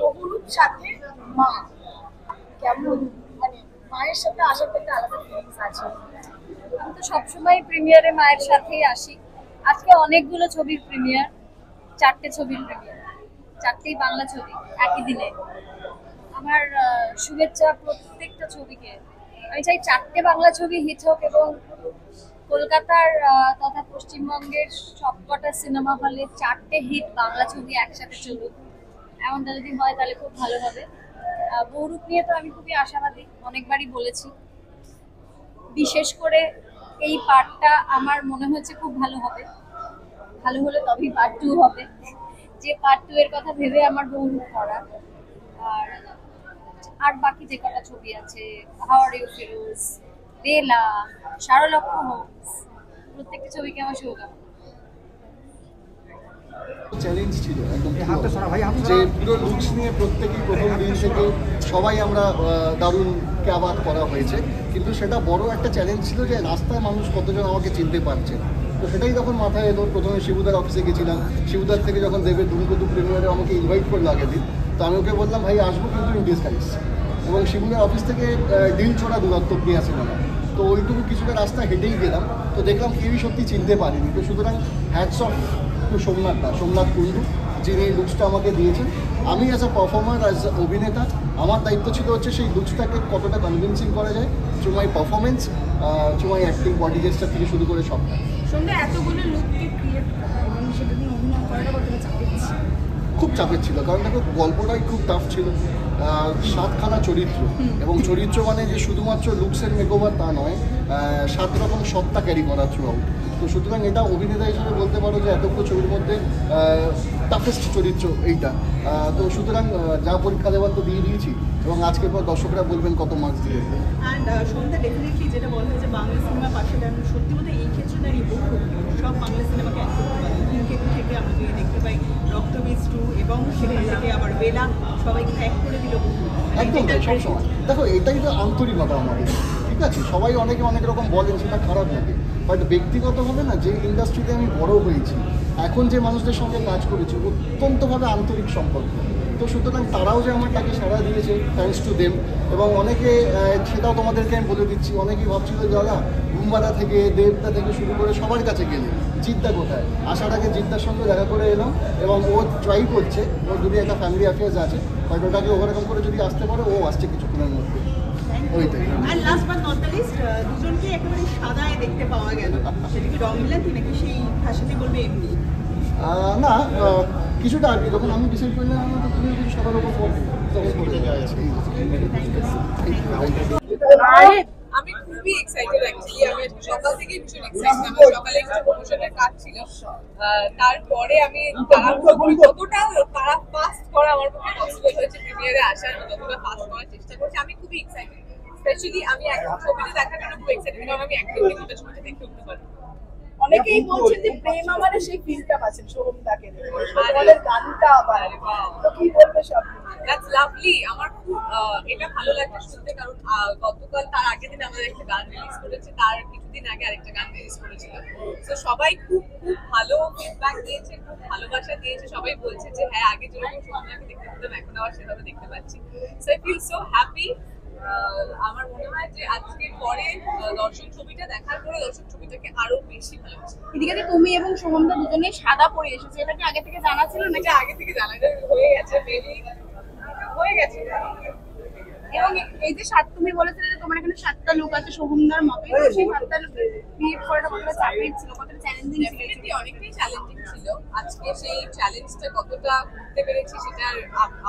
বহুরূপ সাথে মা কেমন, মানে মায়ের সাথে আসার একটা আলাদা ফিলিংস আছে। আমি তো সবসময় প্রিমিয়ারে মায়ের সাথেই আসি। আজকে অনেকগুলো ছবির প্রিমিয়ার, 4টে ছবির প্রিমিয়ার, 4টেই বাংলা ছবি একই দিনে। আমার শুভেচ্ছা প্রত্যেকটা ছবিকে। আমি চাই 4টে বাংলা ছবি হিট হোক এবং কলকাতার তথা পশ্চিমবঙ্গের সবকটা সিনেমা হলে 4টে হিট বাংলা ছবি একসাথে চলুক। এমনটা যদি হয় তাহলে খুব ভালো হবে। বহুরূপ নিয়ে তো আমি খুবই আশাবাদী, অনেকবারই বলেছি। বিশেষ করে এই পার্টটা আমার মনে হচ্ছে খুব ভালো হবে। ভালো হলে তবেই পার্ট 2 হবে, যে পার্ট 2 এর কথা ভেবে আমার বহুরূপ করা। আর আর বাকি যে কটা ছবি আছে, how are you Feroze, Bela, Sherlock Holmes, প্রত্যেকটা ছবিকে আমার শুভকামনা। চ্যালেঞ্জ ছিল একদম, যে পুরো লুকস নিয়ে প্রত্যেকেই প্রথম দিন থেকে সবাই আমরা দারুণ ক্যাবাদ করা হয়েছে, কিন্তু সেটা বড় একটা চ্যালেঞ্জ ছিল যে রাস্তায় মানুষ কতজন আমাকে চিনতে পারছে। তো সেটাই যখন মাথায় এলো, প্রথমে শিবুদার অফিসে গেছিলাম, শিবুদার থেকে যখন দেবের ধূমকেতু প্রিমিয়ারে আমাকে ইনভাইট করলো আগের দিন, তো আমি ওকে বললাম ভাই আসবো কিন্তু ইন ডিসগাইজ। এবং শিবুদার অফিস থেকে ডিল ছোড়া দূরত্ব প্রিয়া সিনেমা, তো ওইটুকু কিছুটা রাস্তা হেঁটেই গেলাম, তো দেখলাম কেউই সত্যি চিনতে পারিনি। তো সুতরাং hats off to Somnath Kundu, যিনি এই লুকসটা আমাকে দিয়েছেন। আমি অ্যাজ আ পারফর্মার, অ্যাজ অভিনেতা, আমার দায়িত্ব ছিল হচ্ছে সেই লুকসটাকে কতটা কনভিন্সিং করা যায় থ্রু মাই পারফরমেন্স, থ্রু মাই অ্যাক্টিং, বডি জেস্টার থেকে শুরু করে সবটা। সন্ধ্যা এতগুলো লুককে ক্রিয়েট করা এবং সেটা নিয়ে অভিনয় করাটা কতটা চাপের ছিল? খুব চাপের ছিল, কারণ দেখো গল্পটাই খুব টাফ ছিল। 7খানা চরিত্র, এবং চরিত্র মানে যে শুধুমাত্র লুকসের মেকওভার তা নয়, 7 রকম সত্তা ক্যারি করা থ্রু আউট। তো সুতরাং এটা অভিনেতা হিসেবে বলতে পারো যে এতগুলো ছবির মধ্যে টাফেস্ট চরিত্র এইটা। তো সুতরাং যা পরীক্ষা দেওয়ার তো দিয়ে দিয়েছি, এবং আজকের পর দর্শকরা বলবেন কত মার্কস দিয়ে। অ্যান্ড সন্ধ্যা ডেফিনেটলি যেটা বলা হয় যে বাংলা সিনেমার পাশে দাঁড়ানো, সত্যি বলতে এই ক্ষেত্রে দাঁড়িয়ে বহু সব বাংলা সিনেমাকে এক করতে পারে। ক্ষেত্র থেকে আমরা যদি দেখতে পাই রক্তবীজ 2 এবং সেখান থেকে আবার বেলা, সবাইকে এক করে দিল। একদম তাই, সবসময় দেখো এটাই তো আন্তরিকতা আমাদের, ঠিক আছে? সবাই অনেকে অনেক রকম বলেন, সেটা খারাপ লাগে, বাট ব্যক্তিগতভাবে না, যে ইন্ডাস্ট্রিতে আমি বড় হয়েছি, এখন যে মানুষদের সঙ্গে কাজ করেছি, অত্যন্তভাবে আন্তরিক সম্পর্ক। তো সুতরাং তারাও যে আমার তাকে সাড়া দিয়েছে, থ্যাঙ্কস টু দেম। এবং অনেকে, সেটাও তোমাদেরকে আমি বলে দিচ্ছি, অনেকেই ভাবছিল দাদা ঘুমবাড়া থেকে দেবদা থেকে শুরু করে সবার কাছে গেলে জিদ্দা কোথায়, আসার আগে জিদ্দার সঙ্গে দেখা করে এলাম, এবং ও ট্রাই করছে, ওর যদি একটা ফ্যামিলি অ্যাফেয়ার্স আছে, বাট ওটাকে ওভারকাম করে যদি আসতে পারে, ও আসছে কিছুক্ষণের মধ্যে। ওইটাই। আর last but not the least, দুজনকে একেবারে সাদায় দেখতে পাওয়া গেল। সেটা কি রং মিলান্তি নাকি সেই ভাষাতে বলবে এমনি? না, কিছুটা আর কি, যখন আমি ডিসাইড করলাম তো তুমি কিছু সবার উপর পড়বে, তখন বলে যাচ্ছে। আমি খুবই এক্সাইটেড অ্যাকচুয়ালি। আমি সকাল থেকেই ভীষণ এক্সাইটেড। আমার সকালে একটা প্রমোশনের কাজ ছিল, তারপরে আমি যতটা তারা ফাস্ট করা আমার পক্ষে পসিবল হয়েছে প্রিমিয়ারে আসার, ততটা ফাস্ট করার চেষ্টা করছি। আমি খুবই এক্সাইটেড, স্পেশালি আমি এখন ছবিতে দেখার জন্য খুব এক্সাইটেড, কারণ আমি একদমই দুটো ছবিতে দেখতে উঠতে পারবো। অনেকেই বলছেন যে প্রেম আমারে সেই ফিলটা পাচ্ছেন সোহমদাকে, তোমাদের গানটা আবার, তো কি বলবে সব? That's lovely. আমার খুব এটা ভালো লাগছে শুনতে, কারণ গতকাল তার আগের দিন আমাদের একটা গান রিলিজ করেছে, তার কিছুদিন আগে আরেকটা গান রিলিজ করেছিল। তো সবাই খুব খুব ভালো ফিডব্যাক দিয়েছে, খুব ভালোবাসা দিয়েছে। সবাই বলছে যে হ্যাঁ, আগে যেরকম সোহমদাকে দেখতে পেতাম এখন আবার সেভাবে দেখতে পাচ্ছি। So I feel so happy. আমার মনে হয় যে আজকের পরে দর্শক ছবিটা দেখার পরে দর্শক ছবিটাকে আরো বেশি ভালোবাসে। এদিকে তুমি এবং সোহমদা দুজনেই সাদা পরে এসেছে, এটা কি আগে থেকে জানা ছিল নাকি? এটা আগে থেকে জানা হয়ে গেছে, মেবি হয়ে গেছে। এবং এই যে তুমি বলেছিলে যে তোমার এখানে 7টা লোক আছে সোহমদার মতোই, তো সেই 7টা লোক ক্রিয়েট করাটা কতটা চাপের ছিল, কতটা চ্যালেঞ্জিং ছিল? ডেফিনেটলি অনেকটাই চ্যালেঞ্জিং ছিল। আজকে সেই চ্যালেঞ্জটা কতটা করতে পেরেছি সেটার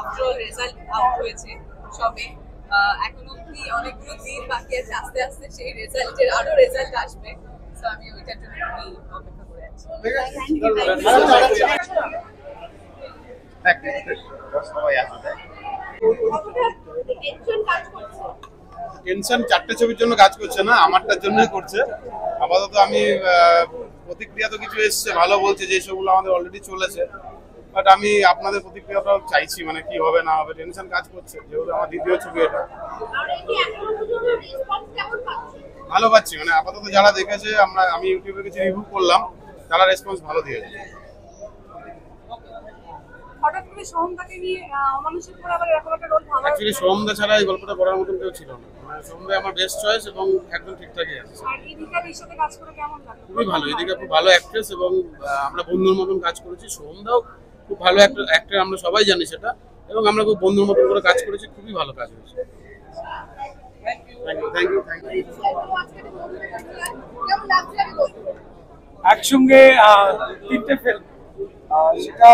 আফটার রেজাল্ট আউট হয়েছে সবে। এখনো অব্দি অনেকগুলো দিন বাকি আছে, আস্তে আস্তে সেই রেজাল্টের আরো রেজাল্ট আসবে। সো আমি ওইটার জন্য খুবই অপেক্ষা করে আছি। টেনশন 4টে ছবির জন্য কাজ করছে না, আমারটার জন্যই করছে আপাতত। আমি প্রতিক্রিয়া তো কিছু এসছে, ভালো বলছে যে সেগুলো আমাদের অলরেডি চলেছে, বাট আমি আপনাদের প্রতিক্রিয়াটাও চাইছি, মানে কি হবে না হবে। টেনশন কাজ করছে, যেহেতু আমার দ্বিতীয় ছবি এটা। ভালো পাচ্ছি, মানে আপাতত যারা দেখেছে, আমি ইউটিউবে কিছু রিভিউ করলাম, তারা রেসপন্স ভালো দিয়েছে। হঠাৎ করে সোহমদাকে নিয়ে অমানুষের পরে আবার এরকম একটা রোল ভাবা অ্যাকচুয়ালি সোহমদা ছাড়া এই গল্পটা পড়ার মতন কেউ ছিল না, মানে সোহমদা আমার বেস্ট চয়েস এবং একদম ঠিকঠাকই আছে। আর ইদিকার এর সাথে কাজ করে কেমন লাগলো? খুবই ভালো, এদিকে খুব ভালো অ্যাক্ট্রেস এবং আমরা বন্ধুর মতন কাজ করেছি। সোহমদাও খুব ভালো অ্যাক্টর, আমরা সবাই জানি সেটা, এবং আমরা খুব বন্ধুর মতন করে কাজ করেছি, খুবই ভালো কাজ হয়েছে। Thank you. কেমন লাগছে আমি বলবো? একসঙ্গে তিনটে ফিল্ম সেটা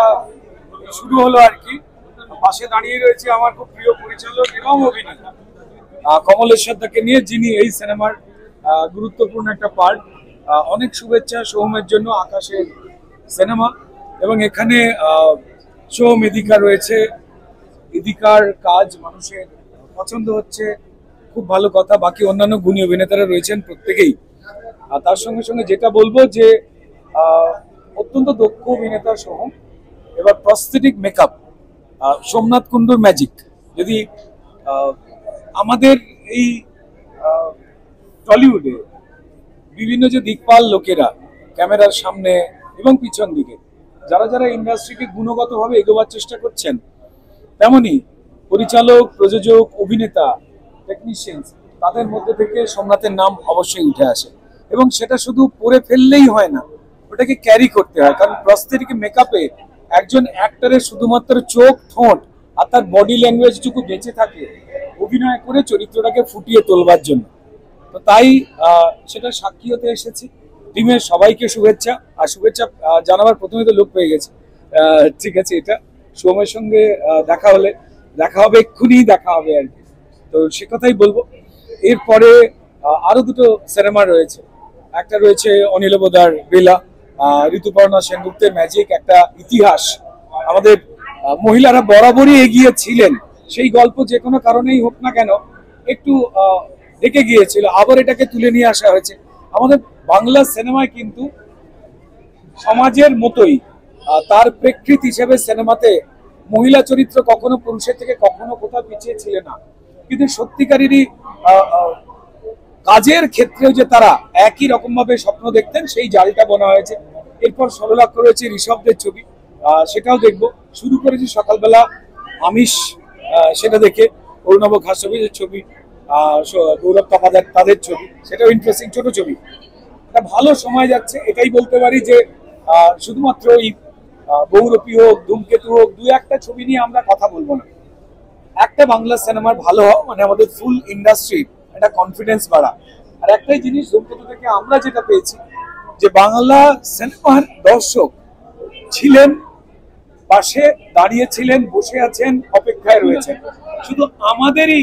শুরু হলো আর কি। পাশে দাঁড়িয়ে রয়েছে আমার খুব প্রিয় পরিচালক এবং অভিনেতা কমলেশ্বর দাকে নিয়ে, যিনি এই সিনেমার গুরুত্বপূর্ণ একটা পার্ট। অনেক শুভেচ্ছা সোহমের জন্য, আকাশের সিনেমা। এবং এখানে সোহম ইদিকা রয়েছে, ইদিকার কাজ মানুষের পছন্দ হচ্ছে, খুব ভালো কথা। বাকি অন্যান্য গুণী অভিনেতারা রয়েছেন প্রত্যেকেই। আর তার সঙ্গে সঙ্গে যেটা বলবো যে অত্যন্ত দক্ষ অভিনেতা সোহম। এবার প্রস্থেটিক মেকআপ সোমনাথ কুণ্ডুর ম্যাজিক। যদি আমাদের এই টলিউডে বিভিন্ন যে দিকপাল লোকেরা ক্যামেরার সামনে এবং পিছন দিকে যারা যারা ইন্ডাস্ট্রিকে গুণগতভাবে এগোবার চেষ্টা করছেন, তেমনি পরিচালক, প্রযোজক, অভিনেতা, টেকনিশিয়ানস, তাদের মধ্যে থেকে সোমনাথের নাম অবশ্যই উঠে আসে। এবং সেটা শুধু পরে ফেললেই হয় না, ওটাকে ক্যারি করতে হয়। কারণ প্রস্থেটিক মেকআপে একজন অ্যাক্টরের শুধুমাত্র চোখ, ঠোঁট আর তার বডি ল্যাঙ্গুয়েজটুকু বেঁচে থাকে অভিনয় করে চরিত্রটাকে ফুটিয়ে তোলবার জন্য। তো তাই সেটা সাক্ষী হতে এসেছি। টিমের সবাইকে শুভেচ্ছা, আর শুভেচ্ছা জানাবার প্রথমে তো লোক পেয়ে গেছে। ঠিক আছে, এটা সোমের সঙ্গে দেখা হবে, এক্ষুনি দেখা হবে আর কি। তো সে কথাই বলবো। এরপরে আরো দুটো সিনেমা রয়েছে। একটা রয়েছে অনিল বোদার বেলা, ঋতুপর্ণা সেনগুপ্তের ম্যাজিক, একটা ইতিহাস। আমাদের মহিলারা বরাবরই এগিয়ে ছিলেন, সেই গল্প যে কোনো কারণেই হোক না কেন একটু রেখে গিয়েছিল, আবার এটাকে তুলে নিয়ে আসা হয়েছে। আমাদের বাংলা সিনেমায় কিন্তু সমাজের মতোই তার প্রেক্ষিত হিসেবে সিনেমাতে মহিলা চরিত্র কখনো পুরুষের থেকে কখনো কোথাও পিছিয়ে ছিল না, কিন্তু সত্যিকারেরই কাজের ক্ষেত্রেও যে তারা একই রকম ভাবে স্বপ্ন দেখতেন, সেই জালটা বোনা হয়েছে। এরপর 16 লাখ রয়েছে ঋষভদের ছবি, সেটাও দেখবো। শুরু করেছি সকালবেলা আমিষ, সেটা দেখে অরুণব ঘাসবিজের ছবি, গৌরব তপাদার তাদের ছবি, সেটাও ইন্টারেস্টিং, ছোট ছবি। একটা ভালো সময় যাচ্ছে, এটাই বলতে পারি যে শুধুমাত্র ওই বহুরূপী হোক, ধূমকেতু হোক, দু একটা ছবি নিয়ে আমরা কথা বলবো না। একটা বাংলা সিনেমার ভালো হওয়া মানে আমাদের ফুল ইন্ডাস্ট্রি একটা কনফিডেন্স বাড়া। আর একটাই জিনিস ধূমকেতু থেকে আমরা যেটা পেয়েছি, যে বাংলা সিনেমার দর্শক ছিলেন, পাশে দাঁড়িয়েছিলেন, বসে আছেন, অপেক্ষায় রয়েছেন। শুধু আমাদেরই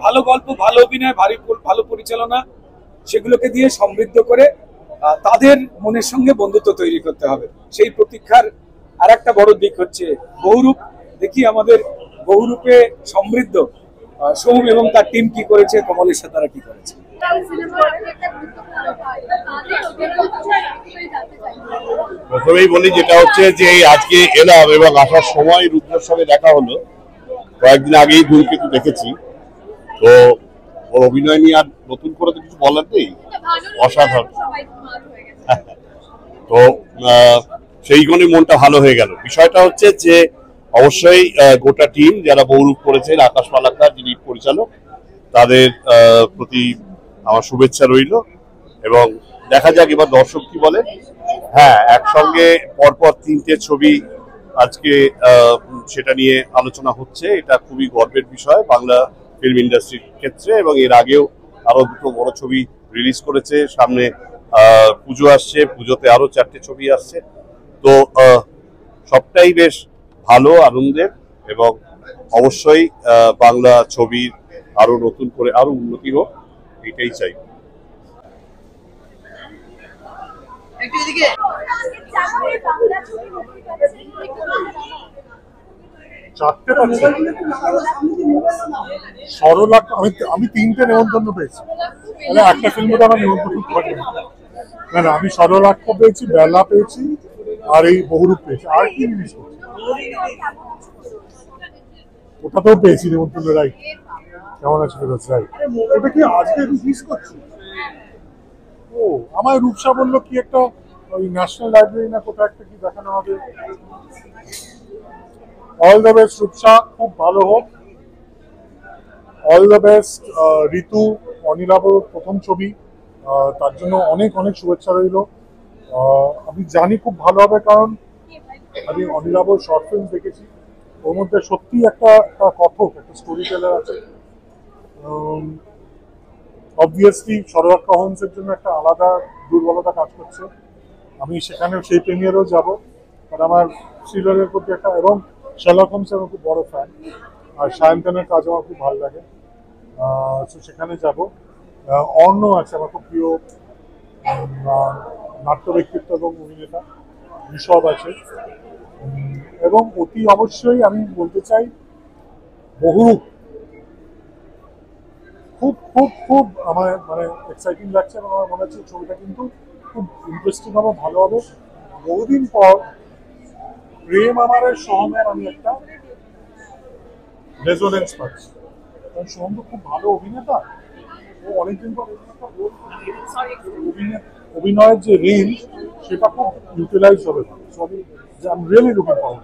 ভালো গল্প, ভালো অভিনয়, ভালো পরিচালনা, সেগুলোকে দিয়ে সমৃদ্ধ করে তাদের মনের সঙ্গে বন্ধুত্ব তৈরি করতে হবে। সেই প্রতীক্ষার আর একটা বড় দিক হচ্ছে বহুরূপ। দেখি আমাদের বহুরূপে সমৃদ্ধ সোম এবং তার টিম কি করেছে, কমলেশ্বর তারা কি করেছে। প্রথমেই বলি, যেটা হচ্ছে যে আজকে এলাম এবং আসার সময় রুদ্রের সঙ্গে দেখা হলো। কয়েকদিন আগেই ধূমকেতু দেখেছি, তো ওর অভিনয় নিয়ে আর নতুন করে তো কিছু বলার নেই, অসাধারণ। তো সেই গুণে মনটা ভালো হয়ে গেল। বিষয়টা হচ্ছে যে অবশ্যই গোটা টিম যারা বহুরূপ করেছেন, আকাশ মালাকার যিনি পরিচালক, তাদের প্রতি আমার শুভেচ্ছা রইল এবং দেখা যাক এবার দর্শক কি বলে। হ্যাঁ, একসঙ্গে পরপর 3টে ছবি আজকে সেটা নিয়ে আলোচনা হচ্ছে, এটা খুবই গর্বের বিষয় বাংলা ফিল্ম ইন্ডাস্ট্রির ক্ষেত্রে। এবং এর আগেও আরো দুটো বড় ছবি রিলিজ করেছে, সামনে পুজো আসছে, পুজোতে আরো 4টে ছবি আসছে। তো সবটাই বেশ ভালো, আনন্দের, এবং অবশ্যই বাংলা ছবির আরো নতুন করে আরো উন্নতি হোক, এটাই চাই। চারটে পাচ্ছি, সরলা। আমি 3টে নেমন্তন্ন পেয়েছি, একটা ফিল্মে তো আমার নেমন্তন্ন থাকে না। আমি সরলাক্ষ পেয়েছি, বেলা পেয়েছি, আর এই বহুরূপ পেয়েছি। আর কি জিনিস ওটাতেও পেয়েছি নেমন্তন্ন। রাইট, কেমন আছে ফিরোজ? রাইট, ওটা কি আজকে রিলিজ করছি? ও, আমার রূপসা বললো কি একটা ওই ন্যাশনাল লাইব্রেরি না কোথাও একটা কি দেখানো হবে। অল দ্য বেস্ট রূপসা, খুব ভালো হোক। অল দ্য বেস্ট ঋতু, অনিলাবর প্রথম ছবি, তার জন্য অনেক অনেক শুভেচ্ছা রইল। আমি জানি খুব ভালো হবে, কারণ আমি অনিলাবর শর্ট ফিল্ম দেখেছি, ওর মধ্যে সত্যি একটা কথক, একটা স্টোরি টেলার আছে। অবভিয়াসলি সরোয়াক্কা হোমসের জন্য একটা আলাদা দুর্বলতা কাজ করছে। আমি সেখানে সেই প্রিমিয়ারেও যাব, কারণ আমার থ্রিলারের প্রতি একটা, এবং শার্লক হোমসের আমার খুব বড় ফ্যান, আর সায়ন্তনের কাজ আমার খুব ভালো লাগে, তো সেখানে যাব। অর্ণ আছে আমার খুব প্রিয় নাট্য ব্যক্তিত্ব এবং অভিনেতা, ঋষভ আছে, এবং অতি অবশ্যই আমি বলতে চাই বহুরূপ। খুব খুব খুব আমার মানে এক্সাইটিং লাগছে, এবং আমার মনে হচ্ছে ছবিটা কিন্তু খুব ইন্টারেস্টিং হবে, ভালো হবে। বহুদিন পর প্রেম আমারের সোহমের আমি একটা রেজোনেন্স পাচ্ছি, কারণ সোহম তো খুব ভালো অভিনেতা, ও অনেকদিন পর অভিনয়ের যে রেঞ্জ সেটা খুব ইউটিলাইজ হবে। সো আমি রিয়েলি লুকিং ফরওয়ার্ড।